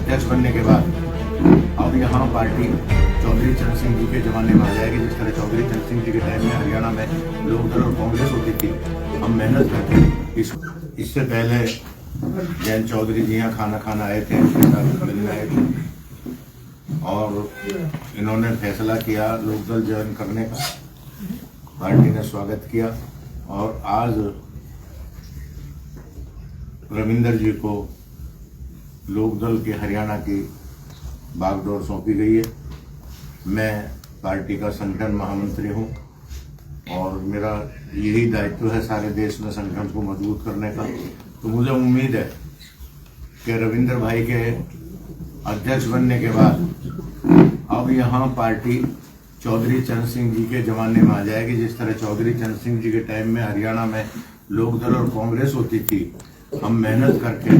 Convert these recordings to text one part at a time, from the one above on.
अध्यक्ष बनने के बाद अब यहाँ पार्टी चौधरी चरण सिंह जी के जमाने में आ जाएगी। जिस तरह चौधरी चरण सिंह जी के टाइम में हरियाणा में लोकदल और कांग्रेस होती थी, हम मेहनत करके इससे पहले जयंत चौधरी जी यहाँ खाना खाना आए थे, मिलने आए थे और इन्होंने फैसला किया लोकदल ज्वाइन करने का। पार्टी ने स्वागत किया और आज रविंदर जी को लोकदल के हरियाणा की बागडोर सौंपी गई है। मैं पार्टी का संगठन महामंत्री हूं और मेरा यही दायित्व है सारे देश में संगठन को मजबूत करने का। तो मुझे उम्मीद है कि रविंदर भाई के अध्यक्ष बनने के बाद अब यहाँ पार्टी चौधरी चरण सिंह जी के जमाने में आ जाएगी। जिस तरह चौधरी चरण सिंह जी के टाइम में हरियाणा में लोकदल और कांग्रेस होती थी, हम मेहनत करके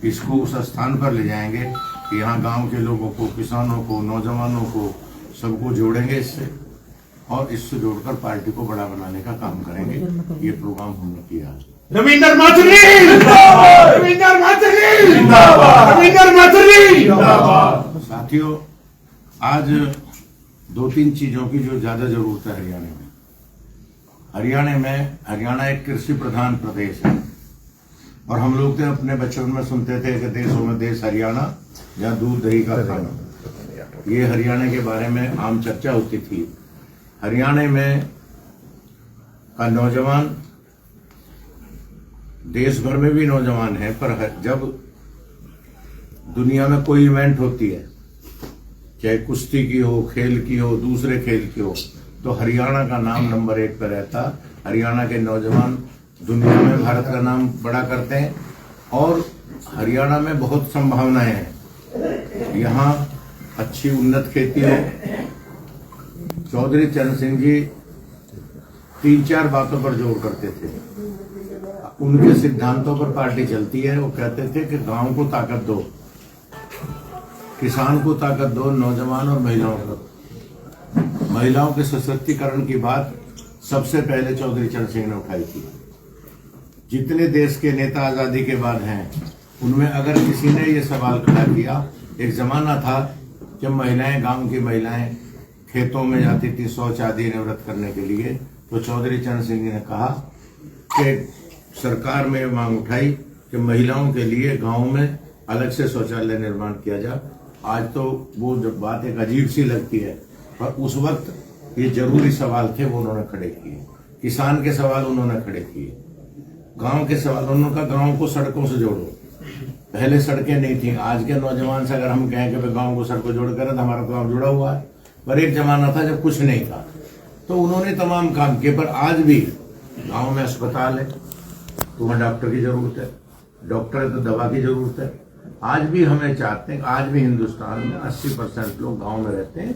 इसको उस स्थान पर ले जाएंगे कि यहाँ गांव के लोगों को, किसानों को, नौजवानों को, सबको जोड़ेंगे इससे और इससे जोड़कर पार्टी को बड़ा बनाने का काम करेंगे। ये प्रोग्राम हमने किया। रविंदर माथुरी जिंदाबाद, रविंदर माथुरी जिंदाबाद, रविंदर माथुरी जिंदाबाद। साथियों, आज दो तीन चीजों की जो ज्यादा जरूरत है हरियाणा एक कृषि प्रधान प्रदेश है और हम लोग तो अपने बचपन में सुनते थे कि देशों में देश हरियाणा, जहाँ दूध दही का खाना। ये हरियाणा के बारे में आम चर्चा होती थी। हरियाणा में का नौजवान देश भर में भी नौजवान है, पर जब दुनिया में कोई इवेंट होती है, चाहे कुश्ती की हो, खेल की हो, दूसरे खेल की हो, तो हरियाणा का नाम नंबर 1 पर रहता। हरियाणा के नौजवान दुनिया में भारत का नाम बड़ा करते हैं और हरियाणा में बहुत संभावनाएं हैं। यहाँ अच्छी उन्नत खेती है। चौधरी चरण सिंह जी 3-4 बातों पर जोर करते थे। उनके सिद्धांतों पर पार्टी चलती है। वो कहते थे कि गांव को ताकत दो, किसान को ताकत दो, नौजवान और महिलाओं के सशक्तिकरण की बात सबसे पहले चौधरी चरण सिंह ने उठाई थी। जितने देश के नेता आजादी के बाद हैं, उनमें अगर किसी ने ये सवाल खड़ा किया, एक जमाना था जब महिलाएं, गांव की महिलाएं खेतों में जाती थी शौच आदि निवृत्त करने के लिए, तो चौधरी चरण सिंह जी ने कहा कि सरकार में मांग उठाई कि महिलाओं के लिए गांव में अलग से शौचालय निर्माण किया जाए। आज तो वो जब बात एक अजीब सी लगती है, पर उस वक्त ये जरूरी सवाल थे, वो उन्होंने खड़े किए। किसान के सवाल उन्होंने खड़े किए, गांव के सवाल। उन्होंने कहा गांव को सड़कों से जोड़ो। पहले सड़कें नहीं थी। आज के नौजवान से अगर हम कहें कि गांव को सड़कों जोड़ कर, तो हमारा गांव जुड़ा हुआ है, पर एक जमाना था जब कुछ नहीं था। तो उन्होंने तमाम काम किए, पर आज भी गांव में अस्पताल है तो वहाँ डॉक्टर की जरूरत है, डॉक्टर है तो दवा की जरूरत है। आज भी हमें चाहते हैं, आज भी हिंदुस्तान में 80% लोग गाँव में रहते हैं।